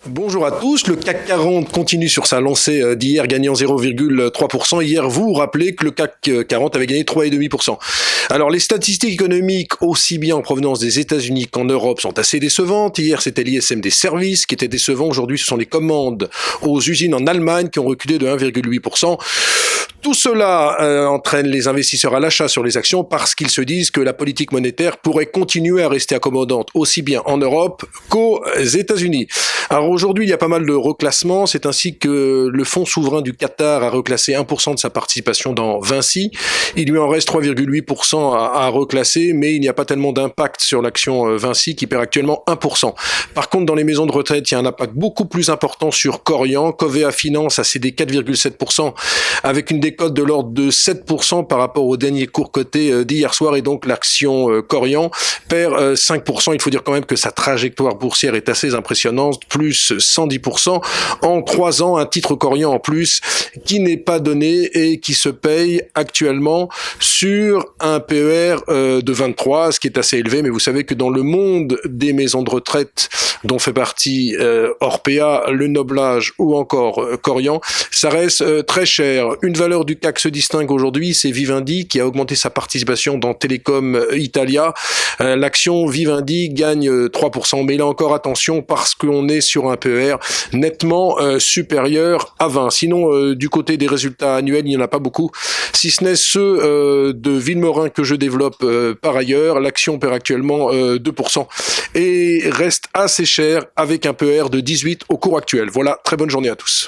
Bonjour à tous, le CAC 40 continue sur sa lancée d'hier, gagnant 0,3%. Hier, vous vous rappelez que le CAC 40 avait gagné 3,5%. Alors, les statistiques économiques, aussi bien en provenance des États-Unis qu'en Europe, sont assez décevantes. Hier, c'était l'ISM des services qui était décevant. Aujourd'hui, ce sont les commandes aux usines en Allemagne qui ont reculé de 1,8%. Tout cela entraîne les investisseurs à l'achat sur les actions parce qu'ils se disent que la politique monétaire pourrait continuer à rester accommodante aussi bien en Europe qu'aux États-Unis. Alors aujourd'hui, il y a pas mal de reclassements. C'est ainsi que le fonds souverain du Qatar a reclassé 1% de sa participation dans Vinci. Il lui en reste 3,8% à reclasser, mais il n'y a pas tellement d'impact sur l'action Vinci qui perd actuellement 1%. Par contre, dans les maisons de retraite, il y a un impact beaucoup plus important sur Corian. Covea Finance a cédé 4,7% avec une décote de l'ordre de 7% par rapport au dernier cours coté d'hier soir, et donc l'action Corian perd 5%. Il faut dire quand même que sa trajectoire boursière est assez impressionnante, plus 110% en 3 ans, un titre Corian en plus qui n'est pas donné et qui se paye actuellement sur un PER de 23, ce qui est assez élevé, mais vous savez que dans le monde des maisons de retraite dont fait partie Orpea, Le Noblage ou encore Corian, ça reste très cher. Une valeur du CAC se distingue aujourd'hui, c'est Vivendi qui a augmenté sa participation dans Telecom Italia. L'action Vivendi gagne 3%, mais là encore attention parce qu'on est sur un PER nettement supérieur à 20. Sinon, du côté des résultats annuels, il n'y en a pas beaucoup, si ce n'est ceux de Villemorin que je développe par ailleurs. L'action perd actuellement 2% et reste assez cher avec un PER de 18 au cours actuel. Voilà, très bonne journée à tous.